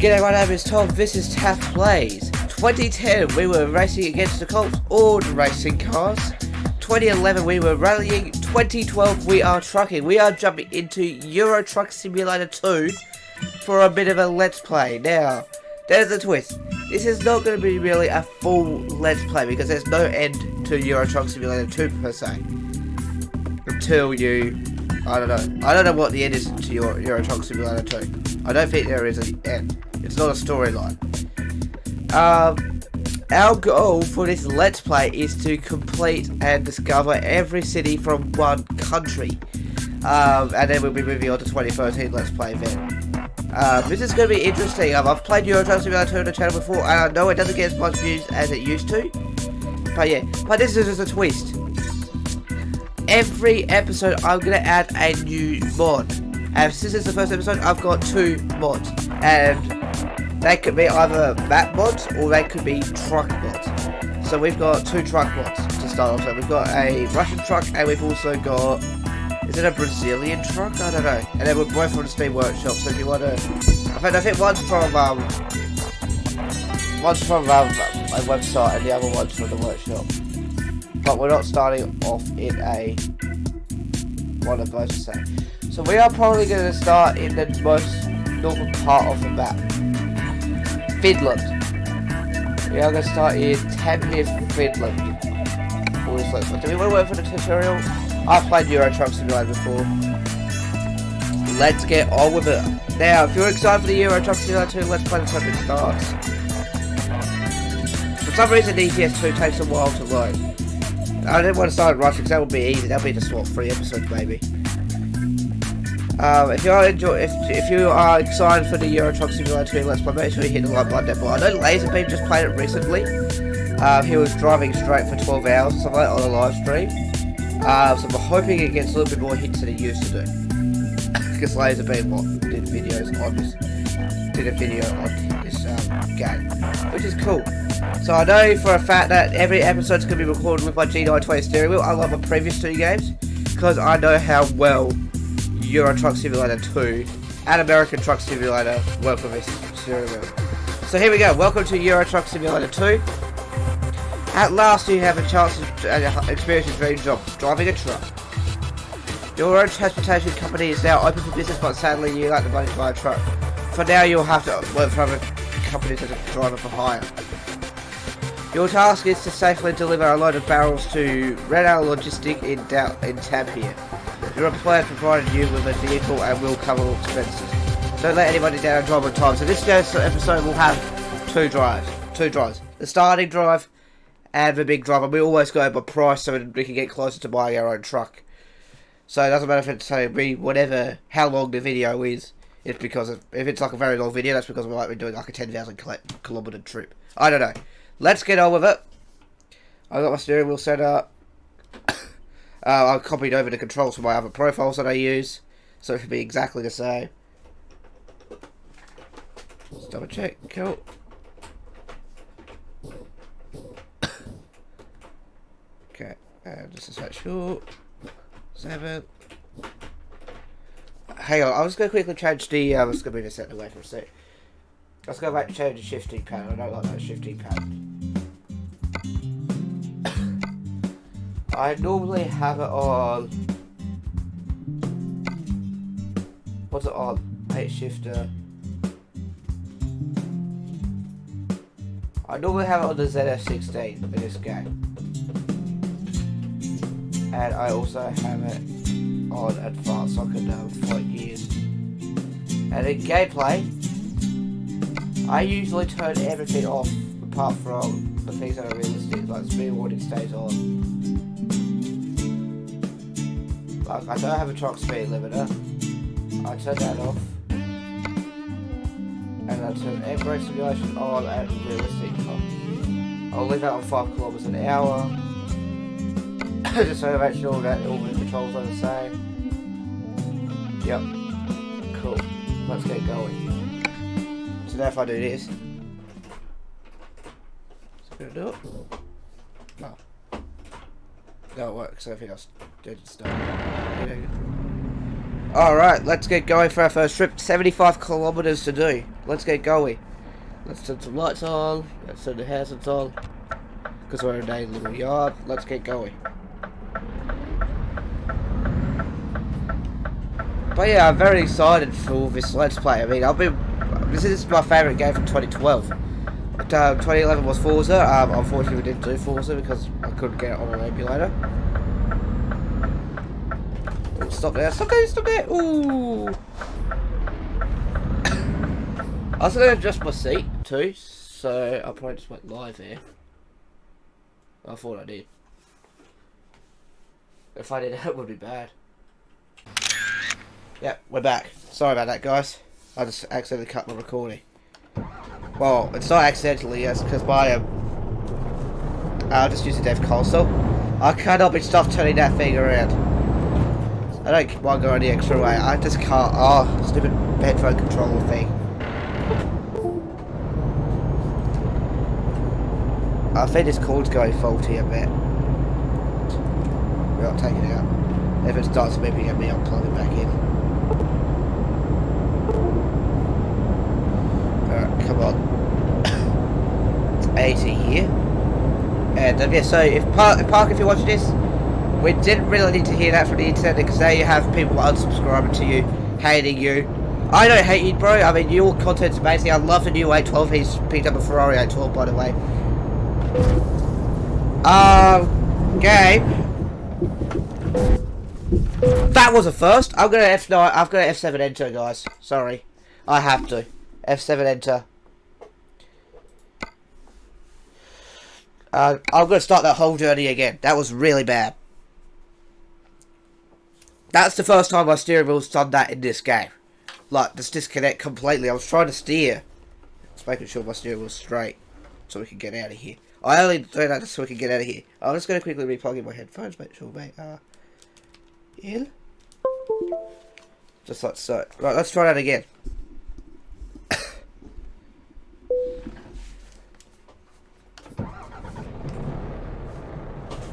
G'day, my name is Tom, this is Taft Plays. 2010 we were racing against the Colts, all racing cars. 2011 we were rallying. 2012 we are trucking. We are jumping into Euro Truck Simulator 2 for a bit of a let's play. Now, there's a twist. This is not going to be really a full let's play because there's no end to Euro Truck Simulator 2 per se. Until you... I don't know. I don't know what the end is to Euro Truck Simulator 2. I don't think there is an end. It's not a storyline. Our goal for this let's play is to complete and discover every city from one country. And then we'll be moving on to 2013 let's play then. This is going to be interesting. I've played Euro Truck Simulator 2 on the channel before, and I know it doesn't get as much views as it used to. But yeah, but this is just a twist. Every episode I'm going to add a new mod. And since it's the first episode, I've got 2 mods. And they could be either map mods or they could be truck mods. So we've got 2 truck mods to start off. So we've got a Russian truck and we've also got... Is it a Brazilian truck? I don't know. And then we're both from the Steam Workshop. So if you want to... I think one's from my website and the other one's from the workshop. But we're not starting off in a... one of those to say. So we are probably going to start in the most northern part of the map. Finland. We are going to start in Tampere, Finland. Do we want to wait for the tutorial? I've played Euro Truck Simulator before. Let's get on with it. Now, if you're excited for the Euro Truck Simulator 2, let's play the time it starts. For some reason, the ETS2 takes a while to load. I didn't want to start rushing because that would be easy. That'll be just what, 3 episodes maybe. If you are excited for the Euro Truck Simulator 2 let's play, make sure you hit the like button down below. I know Laserbeam just played it recently. He was driving straight for 12 hours or something on a live stream. So I'm hoping it gets a little bit more hits than it used to do. Because Laserbeam did a video on this game, which is cool. So I know for a fact that every episode's going to be recorded with my G920 steering wheel. I love my previous 2 games because I know how well Euro Truck Simulator 2 and American Truck Simulator work with this steering wheel. So here we go. Welcome to Euro Truck Simulator 2. At last you have a chance to experience your dream job, driving a truck. Your own transportation company is now open for business, but sadly you lack the money to buy a truck. For now you'll have to work for other companies as a driver for hire. Your task is to safely deliver a load of barrels to Renal Logistic in Tampere. Your employer provided you with a vehicle and will cover all expenses. Don't let anybody down and drive on time. So this episode will have 2 drives. The starting drive and the big drive. And we always go by price so we can get closer to buying our own truck. So it doesn't matter if it's how long the video is. It's because if it's like a very long video, that's because we might be doing like a 10,000 kilometer trip. I don't know. Let's get on with it. I've got my steering wheel set up. I copied over the controls from my other profiles that I use, so it should be exactly the same. Let's double check. Cool. Okay, and just to make sure. 7. Hang on, I was going to quickly change the. I was going to move this out of the way for a sec. I was going to change the shifting pattern. I don't like that shifting pattern. I normally have it on... What's it on? 8 shifter. I normally have it on the ZF16 in this game. And I also have it on advanced so I can flight gears. And in gameplay, I usually turn everything off apart from the things that are realistic, like speed warning stays on. Like, I don't have a truck speed limiter. I turn that off. And I turn air brake simulation on at realistic. I'll leave that on 5 kilometers an hour. Just so I make sure that all the controls are the same. Yep. Cool. Let's get going. So now if I do this. Is it gonna do it? No. No, it works. So I think I did stuff. Alright, let's get going for our first trip. 75 kilometers to do. Let's get going. Let's turn some lights on. Let's turn the hazards on. Because we're in a little yard. Let's get going. But yeah, I'm very excited for this Let's Play. I mean, this is my favourite game from 2012. 2011 was Forza. Unfortunately, we didn't do Forza because I couldn't get it on an emulator. Oh, stop there! Stop there! Stop there! Ooh! I was going to adjust my seat too, so I probably just went live there. I thought I did. If I did, that would be bad. Yeah, we're back. Sorry about that, guys. I just accidentally cut my recording. Well, it's not accidentally, yes, because I'll just use the dev console. I cannot be stopped turning that thing around. I don't want to go any extra way. I just can't. Oh, stupid headphone controller thing. I think this cord's going faulty a bit. We're not taking it out. If it starts beeping at me, I'll plug it back in. Alright, come on. It's 80 here. And yeah, so if Park, if you're watching this, we didn't really need to hear that from the internet because now you have people unsubscribing to you, hating you. I don't hate you, bro. I mean, your content's amazing. I love the new 812. He's picked up a Ferrari 812, by the way. Game. That was a first. I'm gonna F9. I've got F7 enter, guys. Sorry, I have to F7 enter. I'm gonna start that whole journey again. That was really bad. That's the first time my steering wheel's done that in this game. Like, just disconnect completely. I was trying to steer. Just making sure my steering wheel's straight so we can get out of here. I only do that just so we can get out of here. I'm just going to quickly replug in my headphones, make sure they are in. Just like so. Right, let's try that again.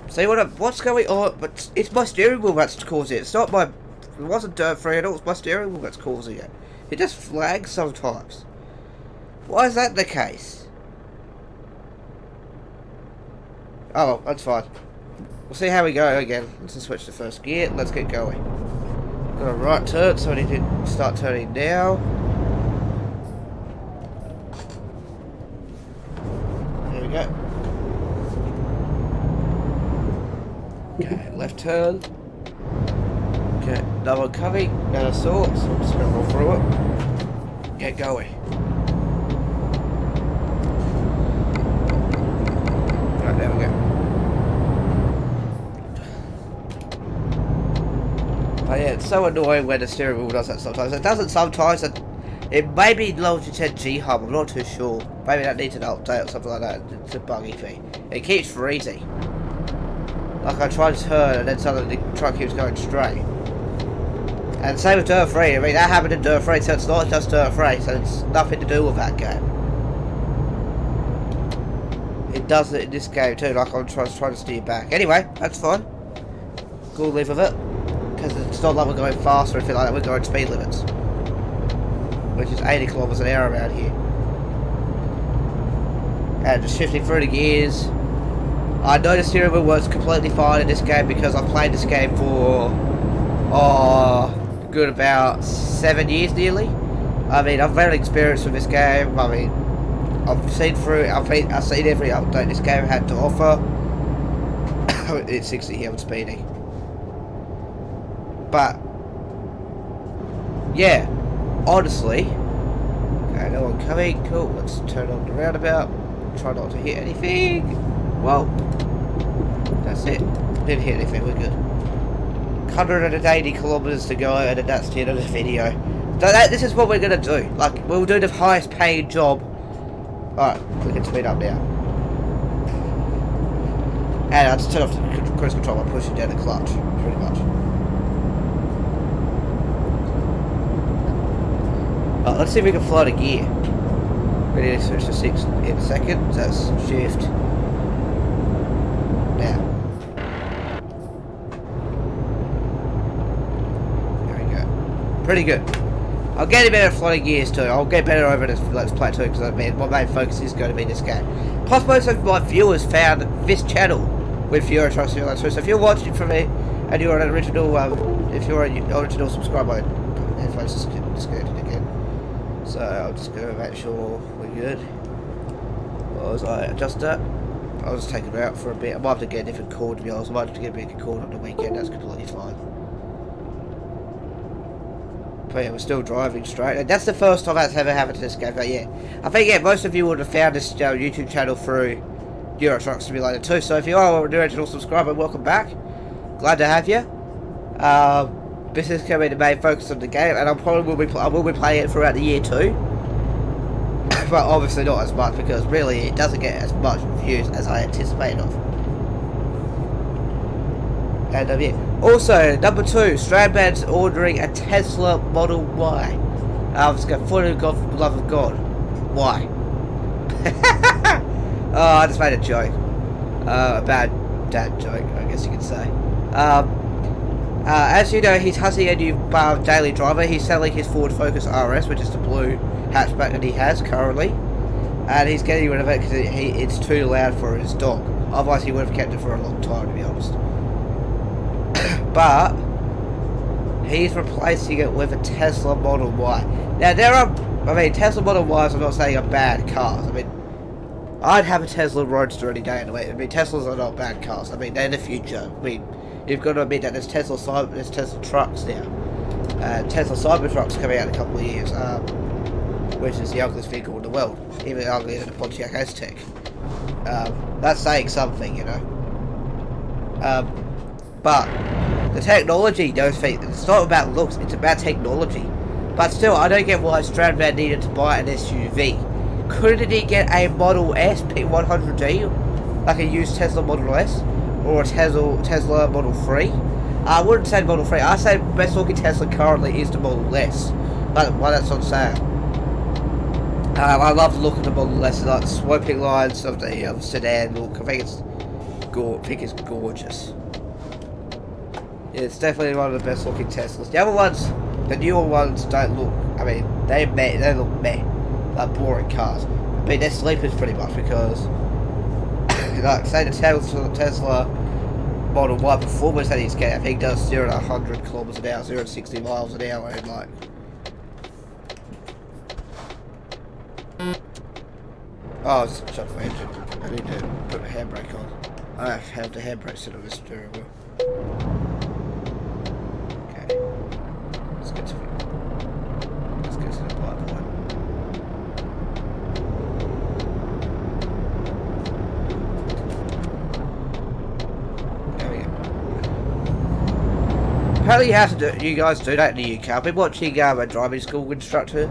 See what's going on? But it's my steering wheel that's causing it. It's not my. It wasn't dirt free at all. It's my steering wheel that's causing it. It just flags sometimes. Why is that the case? Oh, that's fine. We'll see how we go again. Let's just switch to first gear. Let's get going. Got a right turn, so we need to start turning now. There we go. Okay, left turn. Okay, another one coming. Another sort, so I'm just going to roll through it. Get going. Right, there we go. Oh yeah, it's so annoying when the steering wheel does that sometimes. It doesn't sometimes. It may be Logitech G Hub, I'm not too sure. Maybe that needs an update or something like that. It's a buggy thing. It keeps freezing. Like I try to turn and then suddenly the truck keeps going straight. And same with Dirt 3. I mean, that happened in Dirt 3, so it's not just Dirt 3, so it's nothing to do with that game. It does it in this game too, like I'm trying to steer back. Anyway, that's fine. Cool, live with it. Because it's not like we're going fast or anything like that, we're going speed limits. Which is 80 kilometers an hour around here. And just shifting through the gears. I know the steering wheel works completely fine in this game because I've played this game for good about 7 years nearly. I mean, I'm very experienced with this game. I mean, I've seen through. I've seen every update this game had to offer. It's 60 here, I'm speeding. But yeah, honestly, okay, no one coming. Cool. Let's turn on the roundabout. Try not to hit anything. Well, that's it. Didn't hit anything. We're good. 180 kilometers to go, and that's the end of the video. So this is what we're gonna do. Like, we'll do the highest paid job. Alright, we can speed up now. And I'll just turn off the cruise control by pushing down the clutch, pretty much. Let's see if we can fly the gear. We need to switch to 6 in a second. So that's shift. Now. There we go. Pretty good. I'll get better at flying gears too. I'll get better over this Let's Play too, because I mean, my main focus is going to be this game. Plus, most of my viewers found this channel with Euro Truck Simulator 2. So if you're watching from me and you're an original, if you're an original subscriber, headphones disconnected again. So I'll just go make sure we're good. Well, as I adjust that, I'll just take it out for a bit. I might have to get a different cord, to be honest. I might have to get a different cord on the weekend. That's completely fine. But yeah, we're still driving straight. And that's the first time that's ever happened to this game. But yeah, I think most of you would have found this YouTube channel through Euro Truck Simulator 2. So if you are an original subscriber, welcome back. Glad to have you. This is going to be the main focus of the game, and I will be playing it throughout the year too. But obviously not as much, because really it doesn't get as much views as I anticipated of. And yeah. Also, number 2, Strandman's ordering a Tesla Model Y. I was going, for the love of God. Why? Oh, I just made a joke. A bad dad joke, I guess you could say. As you know, he's hunting a new daily driver. He's selling his Ford Focus RS, which is the blue hatchback that he has currently. And he's getting rid of it because it's too loud for his dog. Otherwise, he would have kept it for a long time, to be honest. But he's replacing it with a Tesla Model Y. Now, Tesla Model Ys, I'm not saying are bad cars. I mean, I'd have a Tesla Roadster any day anyway. I mean, Teslas are not bad cars. I mean, they're the future. I mean, you've got to admit that there's Tesla trucks now. Tesla Cybertruck's coming out in a couple of years, which is the ugliest vehicle in the world, even uglier than the Pontiac Aztek. That's saying something, you know. But the technology, those things, it's not about looks, it's about technology. But still, I don't get why Strandman needed to buy an SUV. Couldn't he get a Model S P100D, like a used Tesla Model S, or a Tesla Model 3? I wouldn't say Model 3. I say the best looking Tesla currently is the Model S. But why that's on sale. I love the look of the Model S, like the swiping lines of the sedan look. I think it's gorgeous. Yeah, it's definitely one of the best looking Teslas. The other ones, the newer ones, don't look. I mean, they look meh, like boring cars. I mean, they're sleepers pretty much, because, like, say the Tesla Model Y performance that he's getting, I think does 0 to 100 kilometers an hour, 0 to 60 miles an hour, and like. Oh, it's shut off my engine. I need to put a handbrake on. I have the handbrake set on the steering wheel. Okay. Let's get to the pipeline. There we go. Apparently you guys do that in the UK. I've been watching a driving school instructor.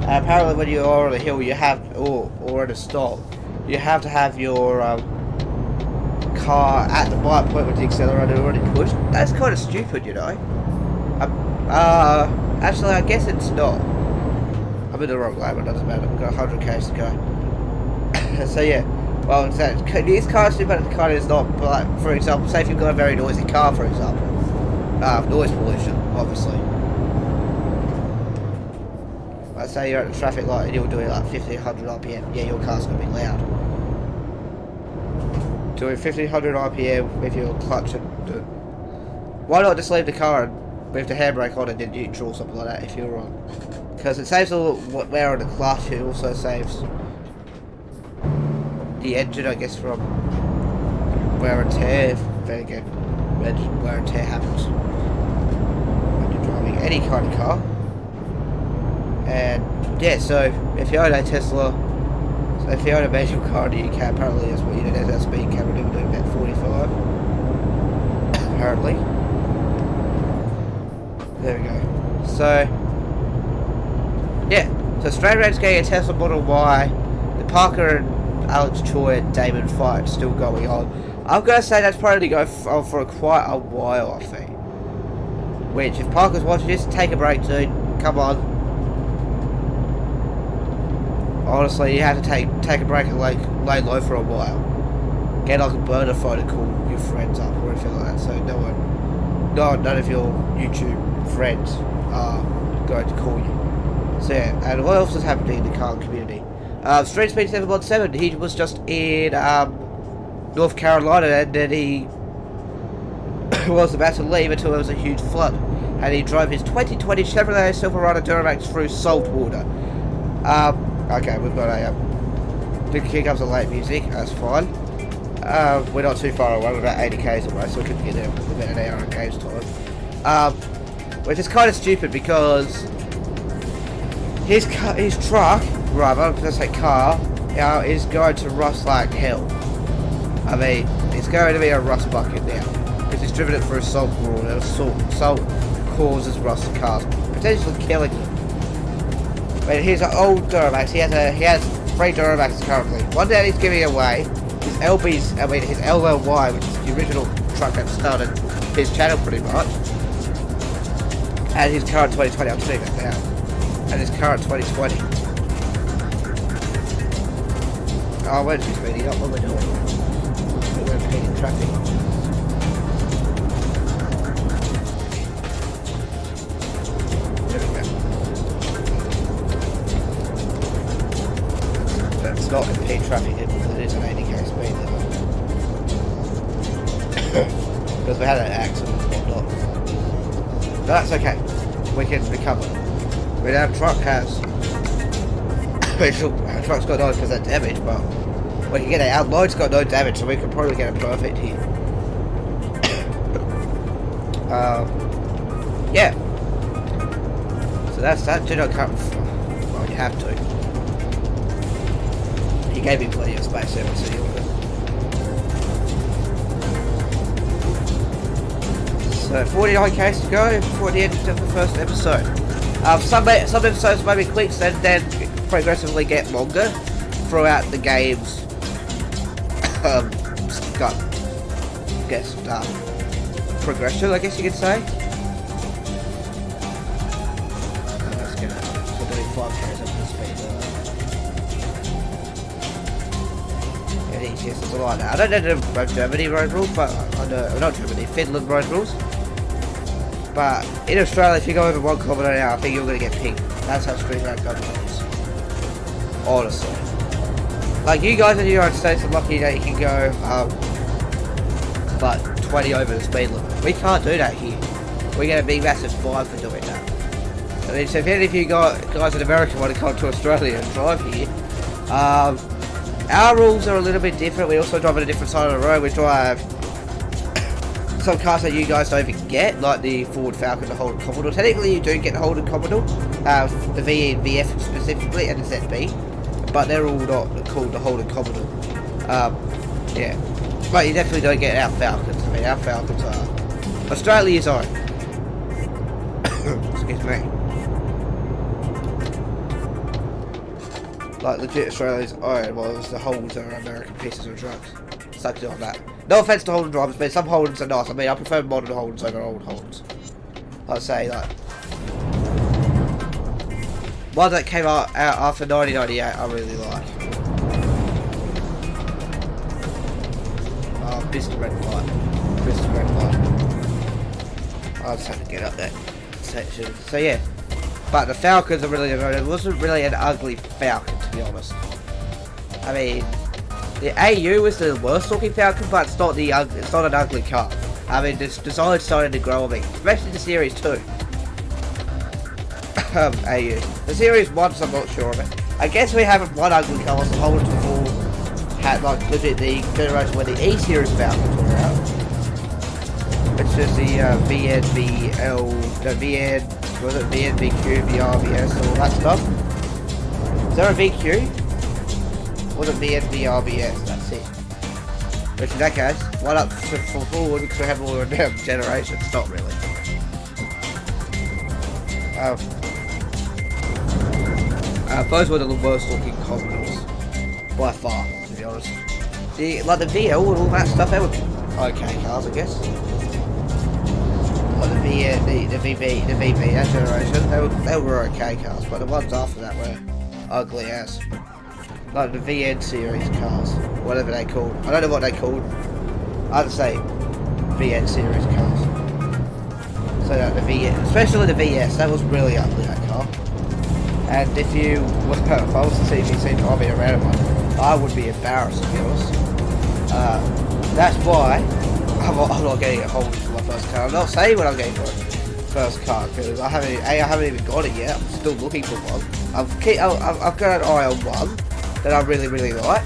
Apparently when you are on a hill, you have, or at a stop, you have to have your car at the right point with the accelerator already pushed. That's kind of stupid, you know. Actually, I guess it's not. I'm in the wrong lane, but it doesn't matter. We've got 100 k's to go. So yeah, well, these cars do, but the car is not. But like, for example, say if you've got a very noisy car, for example, noise pollution, obviously. Let's say you're at a traffic light and you're doing like 1500 RPM. Yeah, your car's going to be loud. Doing 1500 RPM with your clutch and... why not just leave the car and with the handbrake on and then neutral or something like that if you're wrong? Because it saves a little wear on the clutch. It also saves the engine, I guess, from wear and tear. Then again, wear and tear happens when you're driving any kind of car. And yeah, so if you own a Tesla, so if you own a manual car in the UK, apparently that's what you do. There's that speed camera doing about 45. Apparently. There we go. So yeah, so Strandman's getting a Tesla Model Y. The Parker and Alex Choi and Damon fight still going on. I'm gonna say that's probably going on for quite a while, I think. Which, if Parker's watching this, take a break, dude. Come on. Honestly, you have to take a break and lay low for a while. Get like a burner phone and call your friends up or anything like that. So none of your YouTube friends are going to call you. So yeah, and what else is happening in the car community? Street Speed 717, he was just in North Carolina, and then he was about to leave until there was a huge flood, and he drove his 2020 Chevrolet Silverado Duramax through salt water. Okay, we've got a here comes the late music. That's fine. We're not too far away. We're about 80 k's away, so we could get there within an hour of games time. Which is kind of stupid because his truck, rather, let's say car, is going to rust like hell. I mean, it's going to be a rust bucket now because he's driven it through salt water, and salt causes rust in cars, potentially killing them. I mean, here's an old Duramax. He has 3 Duramaxes currently. One that he's giving away, his LLY, which is the original truck that started his channel pretty much, and his current 2020. I'm seeing it now, and his current 2020. Oh, where's he speeding up? What are we doing? We're impeding traffic. There we go. It's not impede traffic because it is an 80k speed limit. Because we had an accident and whatnot. But that's okay. We can recover. I mean, our truck has... our truck's got 9% damage, but we can get it. Our load's got no damage, so we can probably get it perfect here. Yeah. So that's that. Do not come... Well, you have to. He gave me plenty of space there, so you'll... So 49 k's to go before the end of the first episode. Some episodes may be quick and then progressively get longer throughout the game's progression, I guess you could say. Let's get it. We're doing 5 k's up to speed. Yes, it's a lot now. I don't know the Germany road rules, but I know, not Germany, Finland road rules. But in Australia, if you go over 1 kilometre an hour, I think you're going to get pinged. That's how street road government is. Honestly. Like, you guys in the United States are lucky that you can go, but 20 over the speed limit. We can't do that here. We get a big massive fine for doing that. I mean, so if any of you guys in America want to come to Australia and drive here, our rules are a little bit different. We also drive on a different side of the road. We drive some cars that you guys don't even get, like the Ford Falcon, the Holden Commodore. Technically, you do get the Holden Commodore, the VE and VF specifically, and the ZB, but they're all not called the Holden Commodore. Yeah, but you definitely don't get our Falcons. I mean, our Falcons are Australia's own. Excuse me. Like legit Australia's own, well, the Holdens are American pieces of drugs. Sucked it on that. No offense to Holden drivers, but some Holdens are nice. I mean, I prefer modern Holdens over old Holdens. I'd say that. One that came out after 1998, I really like. Oh, Mr. Red Light. Mr. Red Light. I just had to get up that section. So yeah. But the Falcons are really, it wasn't really an ugly Falcon, to be honest. I mean, the AU was the worst looking Falcon, but it's not an ugly car. I mean, this design started to grow on me, especially the Series 2. AU. The Series 1, I'm not sure of it. I guess we have one ugly car, the Holdens before had like legit the generation where the E Series Falcons were out. Which is the was it VNVQ, VRVS, all that stuff? Is there a VQ? Was it VNVRVS? That's it. Which in that case, one up for forward because we have all the generations. Not really. Those were the worst looking Commodores by far, to be honest. The VL and all that stuff, they were okay cars, I guess. Like the VB, that generation, they were okay cars, but the ones after that were ugly as. Like the VN series cars, whatever they called. I don't know what they called. I'd say VN series cars. So that the VS, especially the VS, that was really ugly, that car. And if you, if I was to see me seen driving around in one, I would be embarrassed, to be honest. That's why I'm not getting a hold for my first car. I'm not saying when I'm getting my first car because I haven't even got it yet. I'm still looking for one. I've got an eye on one that I really like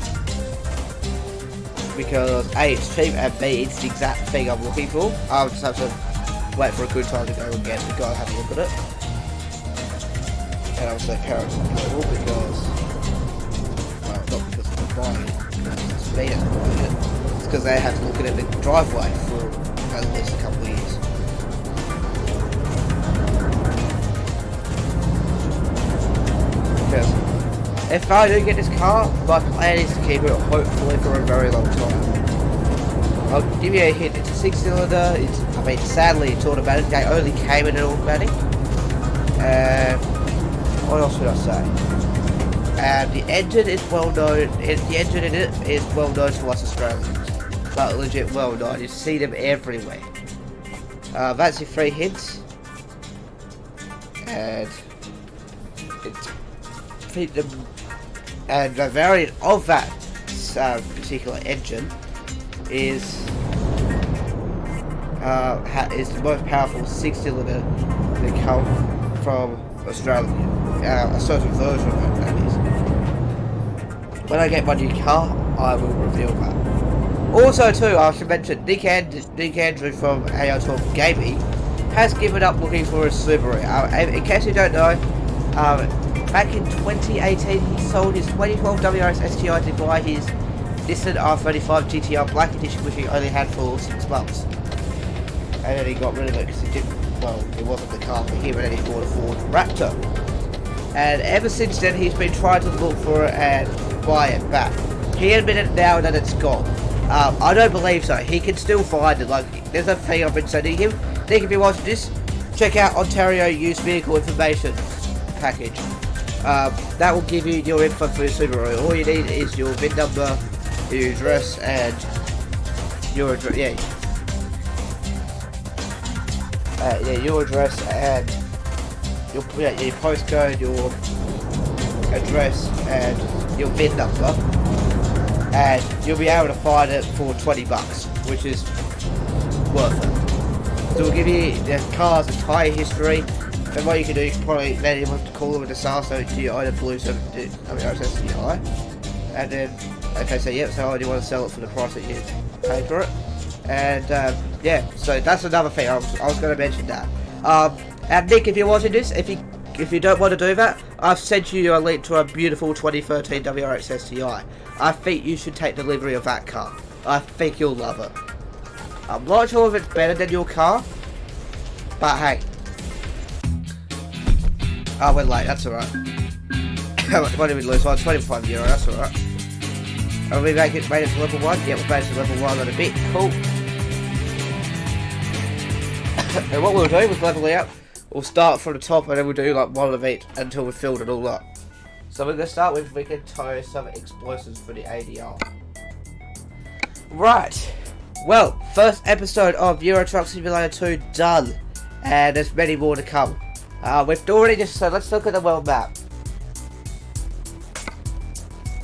because A, it's cheap, and B, it's the exact thing I'm looking for. I'll just have to wait for a good time to go and get it, go and have a look at it. And obviously parents are available because, well, not because I'm buying it, because it's me that's buying it. It's because they had to look at it in the driveway for at least a couple of years. Because if I do get this car, my plan is to keep it hopefully for a very long time. I'll give you a hint, it's a 6-cylinder, sadly it's automatic, they only came in an automatic. And what else would I say? And the engine is well known, the engine in it is well known to us Australians. But legit well known, you see them everywhere. That's your 3 hints. And the variant of that particular engine is the most powerful 6-cylinder that come from Australia. A certain version of it, that is. When I get my new car, I will reveal that. Also, too, I should mention Nick Andrew from AO Talk Gaming has given up looking for a Subaru. In case you don't know, back in 2018, he sold his 2012 WRX STI to buy his Nissan R35 GTR Black Edition, which he only had for 6 months. And then he got rid of it because it didn't, well, it wasn't the car for him, and then he bought a Ford Raptor. And ever since then, he's been trying to look for it and buy it back. He admitted now that it's gone. I don't believe so. He can still find it. Like, there's a thing I've been sending him. Nick, if you watch this, check out Ontario Used Vehicle Information package. That will give you your info for your Subaru. All you need is your VIN number, your address, and your address. Your address and your postcode, your address, and your VIN number, and you'll be able to find it for $20, which is worth it. So we'll give you the car's entire history. And what you can do, you can probably let him have to call them with the SARS to your own blue STI. And then if they say yep, so I do want to sell it for the price that you pay for it. And yeah, so that's another thing. I was going to mention that. And Nick, if you're watching this, if you don't want to do that, I've sent you a link to a beautiful 2013 WRX STI. I think you should take delivery of that car. I think you'll love it. I'm not sure if it's better than your car, but hey. I went late, that's alright. What did we lose? Well, €25, that's alright. Have we made it to level 1? Yeah, we've made it to level 1 on a bit. Cool. And what we'll do is level out. We'll start from the top and then we'll do like one of each until we've filled it all up. So we're going to start with, we can tow some explosives for the ADR. Right. Well, first episode of Euro Truck Simulator 2 done. And there's many more to come. We've already just, so let's look at the world map.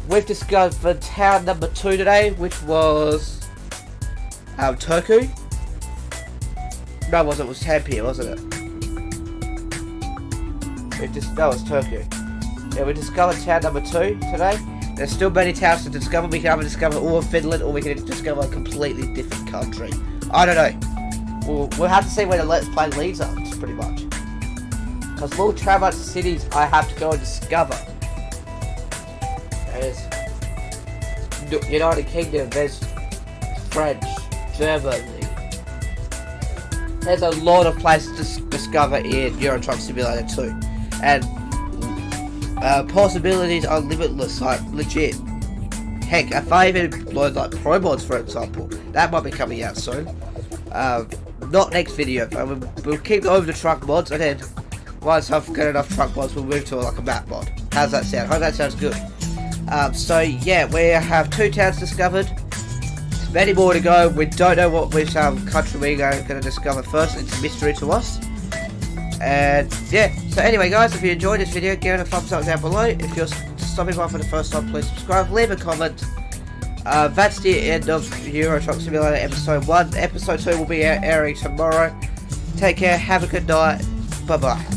We've discovered town number 2 today, which was Turku. No, it wasn't. It was Tampere, wasn't it? That was Turku. Yeah, we discovered town number 2 today. There's still many towns to discover. We can either discover all of Finland, or we can discover a completely different country. I don't know. We'll have to see where the Let's Play leads us, pretty much. Because we'll travel to cities I have to go and discover. There's United Kingdom, there's French, Germany. There's a lot of places to discover in Euro Truck Simulator 2. And possibilities are limitless, like legit. Heck, if I even load like Pro Mods, for example, that might be coming out soon. Not next video, but we'll keep over the truck mods, and then once I've got enough truck mods, we'll move to like a map mod. How's that sound? Hope that sounds good. So yeah, we have 2 towns discovered. Many more to go. We don't know which country we're going to discover first. It's a mystery to us. And yeah, so anyway guys, if you enjoyed this video, give it a thumbs up down below. If you're stopping by for the first time, please subscribe, leave a comment. That's the end of Euro Truck Simulator episode 1. Episode 2 will be airing tomorrow. Take care, have a good night, bye bye.